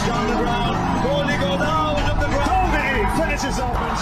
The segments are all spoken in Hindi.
down the ground. Bowling goes out of the ground. Finishes off and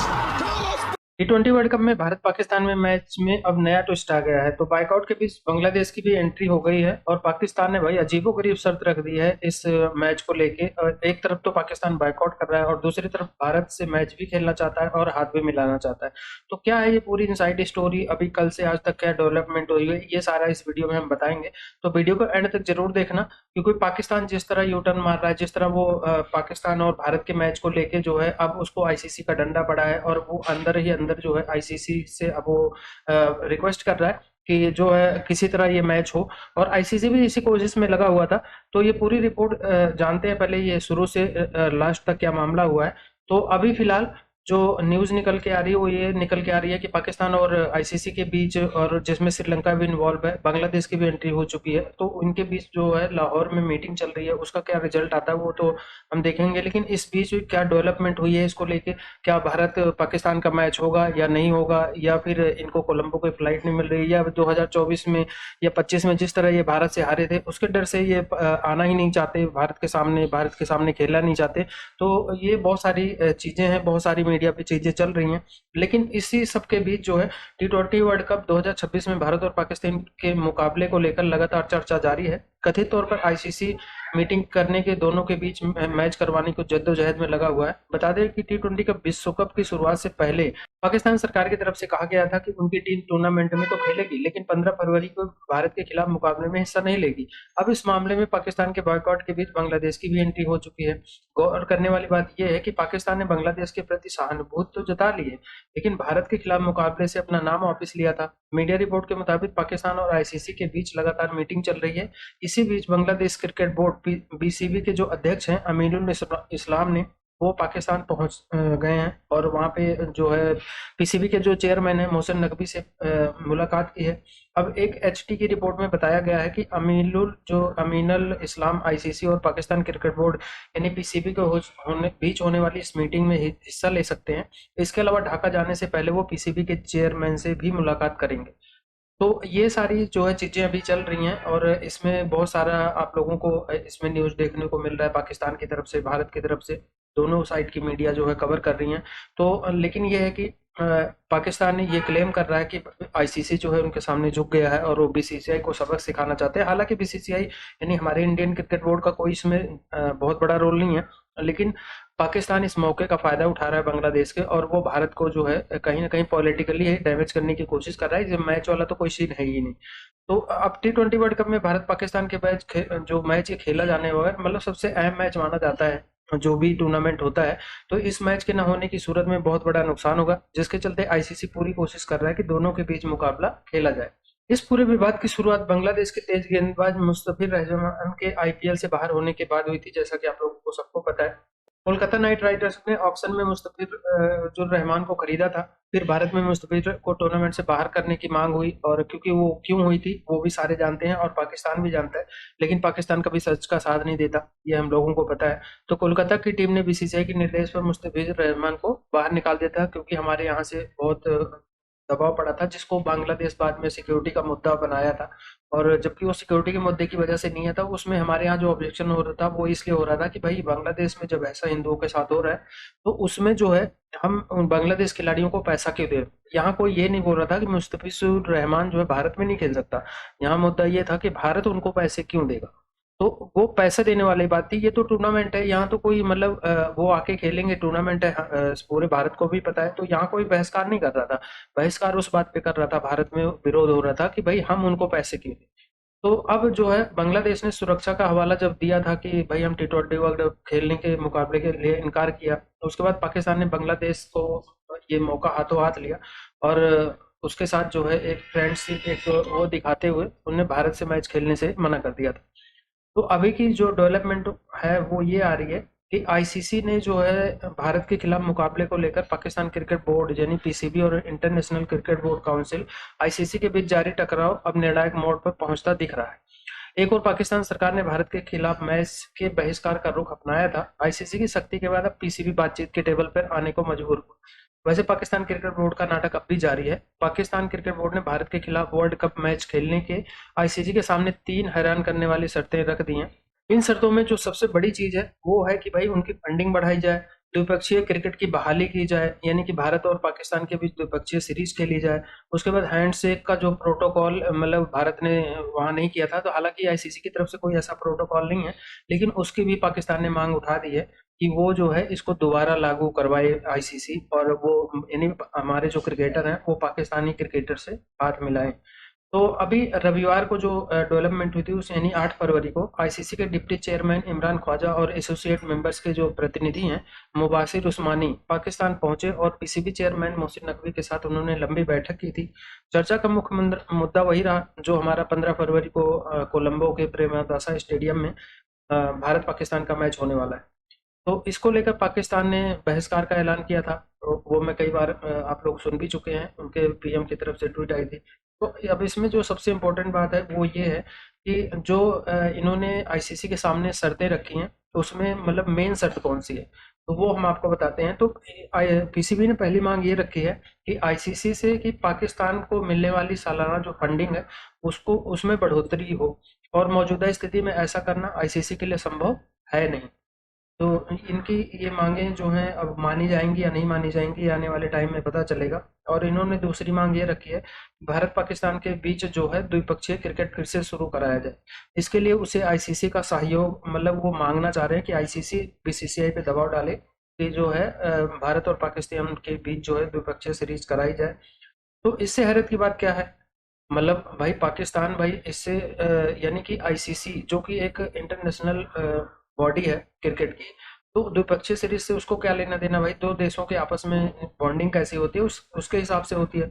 T20 world cup में भारत पाकिस्तान में मैच में अब नया ट्विस्ट आ गया है। तो बाइकआउट के बीच बांग्लादेश की भी एंट्री हो गई है और पाकिस्तान ने भाई अजीबोगरीब शर्त रख दी है इस मैच को लेके। एक तरफ तो पाकिस्तान बाइकआउट कर रहा है और दूसरी तरफ भारत से मैच भी खेलना चाहता है और हाथ भी मिलाना चाहता है। तो क्या है ये पूरी इनसाइड स्टोरी, अभी कल से आज तक क्या डेवलपमेंट हुई है, ये सारा इस वीडियो में हम बताएंगे। तो वीडियो को एंड तक जरूर देखना, क्योंकि पाकिस्तान जिस तरह यू टर्न मार रहा है, जिस तरह वो पाकिस्तान और भारत के मैच को लेके जो है अब उसको आईसीसी का डंडा पड़ा है और वो अंदर ही अंदर जो है आईसीसी से अब वो रिक्वेस्ट कर रहा है कि जो है किसी तरह ये मैच हो, और आईसीसी भी इसी कोशिश में लगा हुआ था। तो ये पूरी रिपोर्ट जानते हैं पहले ये शुरू से लास्ट तक क्या मामला हुआ है। तो अभी फिलहाल जो न्यूज निकल के आ रही है वो ये निकल के आ रही है कि पाकिस्तान और आईसीसी के बीच, और जिसमें श्रीलंका भी इन्वॉल्व है, बांग्लादेश की भी एंट्री हो चुकी है, तो उनके बीच जो है लाहौर में मीटिंग चल रही है। उसका क्या रिजल्ट आता है वो तो हम देखेंगे, लेकिन इस बीच क्या डेवलपमेंट हुई है इसको लेके, क्या भारत पाकिस्तान का मैच होगा या नहीं होगा, या फिर इनको कोलंबो की फ्लाइट नहीं मिल रही, या 2024 में या 25 में जिस तरह ये भारत से हारे थे उसके डर से ये आना ही नहीं चाहते भारत के सामने खेलना नहीं चाहते। तो ये बहुत सारी चीजें हैं, बहुत सारी मीडिया पे चीजें चल रही हैं। लेकिन इसी सब के बीच जो है T20 वर्ल्ड कप 2026 में भारत और पाकिस्तान के मुकाबले को लेकर लगातार चर्चा जारी है। कथित तौर पर आईसीसी मीटिंग करने के दोनों के बीच मैच करवाने को जद्दोजहद में लगा हुआ है। बता दें कि T20 कप विश्व कप की शुरुआत से पहले पाकिस्तान सरकार की तरफ से कहा गया था कि उनकी टीम टूर्नामेंट में तो खेलेगी, लेकिन 15 फरवरी को भारत के खिलाफ मुकाबले में हिस्सा नहीं लेगी। अब इस मामले में पाकिस्तान के बॉयकॉट के बीच बांग्लादेश की भी एंट्री हो चुकी है। गौर करने वाली बात यह है कि पाकिस्तान ने बांग्लादेश के प्रति सहानुभूति तो जता ली है, लेकिन भारत के खिलाफ मुकाबले से अपना नाम वापस लिया था। मीडिया रिपोर्ट के मुताबिक पाकिस्तान और आईसीसी के बीच लगातार मीटिंग चल रही है। इसी बीच बांग्लादेश क्रिकेट बोर्ड बीसीबी के जो अध्यक्ष हैं अमीनुल इस्लाम ने वो पाकिस्तान पहुंच गए हैं और वहां पे जो है पीसीबी के जो चेयरमैन है मोहसिन नकवी से मुलाकात की है। अब एक एचटी की रिपोर्ट में बताया गया है कि अमीनुल इस्लाम आईसीसी और पाकिस्तान क्रिकेट बोर्ड यानी पीसीबी के बीच होने वाली इस मीटिंग में हिस्सा ले सकते हैं। इसके अलावा ढाका जाने से पहले वो पीसीबी के चेयरमैन से भी मुलाकात करेंगे। तो ये सारी जो है चीजें अभी चल रही हैं और इसमें बहुत सारा आप लोगों को इसमें न्यूज देखने को मिल रहा है, पाकिस्तान की तरफ से, भारत की तरफ से, दोनों साइड की मीडिया जो है कवर कर रही हैं। तो लेकिन ये है कि पाकिस्तान ये क्लेम कर रहा है कि आईसीसी जो है उनके सामने झुक गया है और वो बीसीसीआई को सबक सिखाना चाहते हैं। हालांकि बीसीसीआई यानी हमारे इंडियन क्रिकेट बोर्ड का कोई इसमें बहुत बड़ा रोल नहीं है, लेकिन पाकिस्तान इस मौके का फायदा उठा रहा है बांग्लादेश के, और वो भारत को जो है कहीं ना कहीं पॉलिटिकली डैमेज करने की कोशिश कर रहा है। जब मैच वाला तो कोई सीन है ही नहीं। तो अब T20 वर्ल्ड कप में भारत पाकिस्तान के जो मैच ये खेला जाने वाला है, मतलब सबसे अहम मैच माना जाता है जो भी टूर्नामेंट होता है। तो इस मैच के न होने की सूरत में बहुत बड़ा नुकसान होगा, जिसके चलते आईसीसी पूरी कोशिश कर रहा है कि दोनों के बीच मुकाबला खेला जाए। इस पूरे विवाद की शुरुआत बांग्लादेश के तेज गेंदबाज मुस्तफिर रहमान के आईपीएल से बाहर होने के बाद हुई थी, जैसा कि आप लोगों को सबको पता है। कोलकाता नाइट राइडर्स ने ऑक्शन में मुस्तफिर जो रहमान को खरीदा था, फिर भारत में मुस्तफिर को टूर्नामेंट से बाहर करने की मांग हुई, और क्योंकि वो क्यों हुई थी वो भी सारे जानते हैं और पाकिस्तान भी जानता है, लेकिन पाकिस्तान कभी सच का साथ नहीं देता, ये हम लोगों को पता है। तो कोलकाता की टीम ने बीसीसीआई के निर्देश पर मुस्तफिर रहमान को बाहर निकाल दिया था, क्योंकि हमारे यहाँ से बहुत दबाव पड़ा था, जिसको बांग्लादेश बाद में सिक्योरिटी का मुद्दा बनाया था। और जबकि वो सिक्योरिटी के मुद्दे की वजह से नहीं है था, उसमें हमारे यहाँ जो ऑब्जेक्शन हो रहा था वो इसलिए हो रहा था कि भाई बांग्लादेश में जब ऐसा हिंदुओं के साथ हो रहा है तो उसमें जो है हम उन बांग्लादेश खिलाड़ियों को पैसा क्यों दे। यहाँ कोई ये नहीं बोल रहा था कि मुस्तफिजुर रहमान जो है भारत में नहीं खेल सकता, यहाँ मुद्दा ये था कि भारत उनको पैसे क्यों देगा। तो वो पैसे देने वाली बात थी। ये तो टूर्नामेंट है, यहाँ तो कोई मतलब वो आके खेलेंगे, टूर्नामेंट है, पूरे भारत को भी पता है। तो यहाँ कोई बहिष्कार नहीं कर रहा था, बहिष्कार उस बात पे कर रहा था, भारत में विरोध हो रहा था कि भाई हम उनको पैसे क्यों दें। तो अब जो है बांग्लादेश ने सुरक्षा का हवाला जब दिया था कि भाई हम T20 वर्ल्ड कप खेलने के मुकाबले के लिए इनकार किया, तो उसके बाद पाकिस्तान ने बांग्लादेश को ये मौका हाथों हाथ लिया और उसके साथ जो है एक फ्रेंडशिप एक वो दिखाते हुए उन्हें भारत से मैच खेलने से मना कर दिया था। तो अभी की जो डेवलपमेंट है वो ये आ रही है कि आईसीसी ने जो है भारत के खिलाफ मुकाबले को लेकर पाकिस्तान क्रिकेट बोर्ड यानी पीसीबी और international cricket board council ICC के बीच जारी टकराव अब निर्णायक मोड़ पर पहुंचता दिख रहा है। एक और पाकिस्तान सरकार ने भारत के खिलाफ मैच के बहिष्कार का रुख अपनाया था। आईसीसी की सख्ती के बाद अब पीसीबी बातचीत के टेबल पर आने को मजबूर हुआ। वैसे पाकिस्तान क्रिकेट बोर्ड का नाटक अब भी जारी है। पाकिस्तान क्रिकेट बोर्ड ने भारत के खिलाफ वर्ल्ड कप मैच खेलने के आईसीसी के सामने 3 हैरान करने वाली शर्तें रख दी हैं। इन शर्तों में जो सबसे बड़ी चीज है वो है कि भाई उनकी फंडिंग बढ़ाई जाए, द्विपक्षीय क्रिकेट की बहाली की जाए, यानी कि भारत और पाकिस्तान के बीच द्विपक्षीय सीरीज खेली जाए। उसके बाद हैंडशेक का जो प्रोटोकॉल मतलब भारत ने वहां नहीं किया था, तो हालांकि आईसीसी की तरफ से कोई ऐसा प्रोटोकॉल नहीं है, लेकिन उसकी भी पाकिस्तान ने मांग उठा दी है कि वो जो है इसको दोबारा लागू करवाए आईसीसी, और वो यानी हमारे जो क्रिकेटर हैं वो पाकिस्तानी क्रिकेटर से हाथ मिलाएं। तो अभी रविवार को जो डेवलपमेंट हुई थी उस यानी 8 फरवरी को आईसीसी के डिप्टी चेयरमैन इमरान ख्वाजा और एसोसिएट मेंबर्स के जो प्रतिनिधि हैं मुबाशिर उस्मानी पाकिस्तान पहुंचे, और पीसीबी चेयरमैन मोहसिन नकवी के साथ उन्होंने लंबी बैठक की थी। चर्चा का मुख्य मुद्दा वही रहा जो हमारा 15 फरवरी को कोलंबो के प्रेमदासा स्टेडियम में भारत पाकिस्तान का मैच होने वाला है। तो इसको लेकर पाकिस्तान ने बहिष्कार का ऐलान किया था, तो वो मैं कई बार आप लोग सुन भी चुके हैं, उनके पीएम की तरफ से ट्वीट आई थी। तो अब इसमें जो सबसे इम्पोर्टेंट बात है वो ये है कि जो इन्होंने आईसीसी के सामने शर्तें रखी हैं, तो उसमें मतलब मेन शर्त कौन सी है, तो वो हम आपको बताते हैं। तो पीसीबी ने पहली मांग ये रखी है कि आईसीसी से कि पाकिस्तान को मिलने वाली सालाना जो फंडिंग है उसको उसमें बढ़ोतरी हो, और मौजूदा स्थिति में ऐसा करना आईसीसी के लिए संभव है नहीं। तो इनकी ये मांगें जो हैं अब मानी जाएंगी या नहीं मानी जाएंगी आने वाले टाइम में पता चलेगा। और इन्होंने दूसरी मांग ये रखी है भारत पाकिस्तान के बीच जो है द्विपक्षीय क्रिकेट फिर से शुरू कराया जाए। इसके लिए उसे आईसीसी का सहयोग मतलब वो मांगना चाह रहे हैं कि आईसीसी बीसीसीआई पे दबाव डाले कि जो है भारत और पाकिस्तान के बीच जो है द्विपक्षीय सीरीज कराई जाए। तो इससे हैरत की बात क्या है, मतलब भाई पाकिस्तान भाई इससे यानी कि आईसीसी जो कि एक इंटरनेशनल बॉडी है क्रिकेट की, तो द्विपक्षीय सीरीज से उसको क्या लेना देना भाई, दो देशों के आपस में बॉन्डिंग कैसी होती है उसके हिसाब से होती है।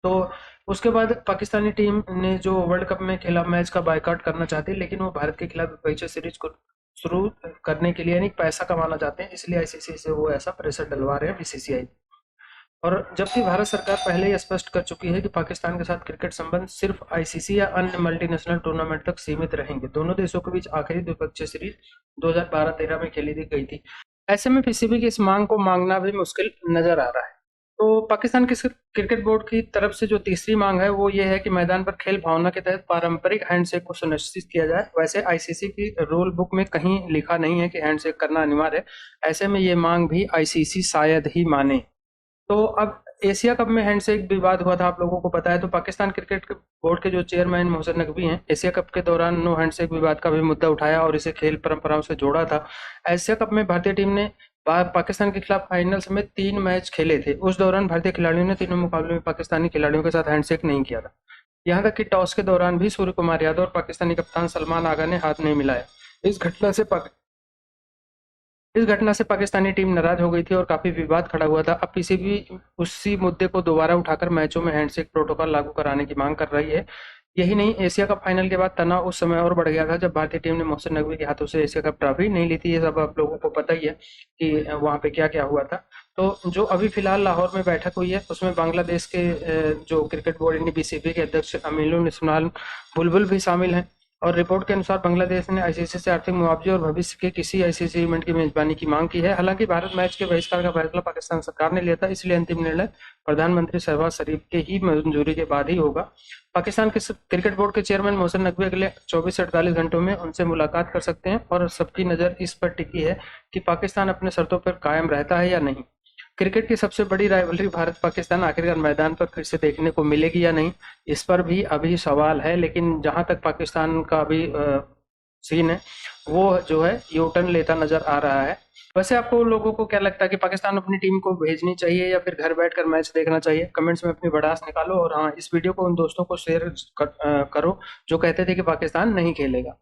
तो उसके बाद पाकिस्तानी टीम ने जो वर्ल्ड कप में खेला मैच का बायकॉट करना चाहती है, लेकिन वो भारत के खिलाफ द्विपक्षीय सीरीज को शुरू करने के लिए यानी पैसा कमाना चाहते हैं, इसलिए आईसीसी से वो ऐसा प्रेशर डलवा रहे हैं बीसीसीआई। और जबकि भारत सरकार पहले ही स्पष्ट कर चुकी है कि पाकिस्तान के साथ क्रिकेट संबंध सिर्फ आईसीसी या अन्य मल्टीनेशनल टूर्नामेंट तक सीमित रहेंगे। दोनों देशों के बीच आखिरी द्विपक्षीय सीरीज 2012-13 में खेली गई थी। ऐसे में पीसीबी की इस मांग को मांगना भी मुश्किल नजर आ रहा है। तो पाकिस्तान के क्रिकेट बोर्ड की तरफ से जो तीसरी मांग है वो ये है कि मैदान पर खेल भावना के तहत पारंपरिक हैंडशेक को सुनिश्चित किया जाए। वैसे आईसीसी की रूल बुक में कहीं लिखा नहीं है कि हैंडशेक करना अनिवार्य है, ऐसे में ये मांग भी आईसीसी शायद ही माने। तो अब एशिया कप में हैंडशेक विवाद हुआ था, आप लोगों को पता है। तो पाकिस्तान क्रिकेट बोर्ड के जो चेयरमैन मोहसिन नकवी हैं एशिया कप के दौरान नो हैंडशेक विवाद का भी मुद्दा उठाया और इसे खेल परंपराओं से जोड़ा था। एशिया कप में भारतीय टीम ने पाकिस्तान के खिलाफ फाइनल्स में 3 मैच खेले थे। उस दौरान भारतीय खिलाड़ियों ने तीनों मुकाबले में पाकिस्तानी खिलाड़ियों के साथ हैंडशेक नहीं किया था। यहाँ तक कि टॉस के दौरान भी सूर्य कुमार यादव और पाकिस्तानी कप्तान सलमान आगा ने हाथ नहीं मिलाया। इस घटना से इस घटना से पाकिस्तानी टीम नाराज हो गई थी और काफी विवाद खड़ा हुआ था। अब पीसीबी उसी मुद्दे को दोबारा उठाकर मैचों में हैंडशेक प्रोटोकॉल लागू कराने की मांग कर रही है। यही नहीं, एशिया कप फाइनल के बाद तनाव उस समय और बढ़ गया था जब भारतीय टीम ने मोहसिन नकवी के हाथों से एशिया कप ट्रॉफी नहीं ली थी। ये सब आप लोगों को पता ही है कि वहां पे क्या क्या हुआ था। तो जो अभी फिलहाल लाहौर में बैठक हुई है उसमें बांग्लादेश के जो क्रिकेट बोर्ड यानी बीसीबी के अध्यक्ष अमीनुल इस्माइल बुलबुल भी शामिल हैं। और रिपोर्ट के अनुसार बांग्लादेश ने आईसीसी से आर्थिक मुआवजे और भविष्य के किसी आईसीसी इवेंट की मेजबानी की मांग की है। हालांकि भारत मैच के बहिष्कार का फैसला पाकिस्तान सरकार ने लिया था, इसलिए अंतिम निर्णय प्रधानमंत्री शहबाज शरीफ के ही मंजूरी के बाद ही होगा। पाकिस्तान के क्रिकेट बोर्ड के चेयरमैन मोहसिन नकवी अगले 24 से 48 घंटों में उनसे मुलाकात कर सकते हैं, और सबकी नज़र इस पर टिकी है कि पाकिस्तान अपने शर्तों पर कायम रहता है या नहीं। क्रिकेट की सबसे बड़ी राइवलरी भारत पाकिस्तान आखिरकार मैदान पर फिर से देखने को मिलेगी या नहीं, इस पर भी अभी सवाल है। लेकिन जहां तक पाकिस्तान का अभी सीन है वो जो है यू टर्न लेता नजर आ रहा है। वैसे आपको लोगों को क्या लगता है कि पाकिस्तान अपनी टीम को भेजनी चाहिए या फिर घर बैठकर मैच देखना चाहिए? कमेंट्स में अपनी भड़ास निकालो, और हाँ, इस वीडियो को उन दोस्तों को शेयर करो जो कहते थे कि पाकिस्तान नहीं खेलेगा।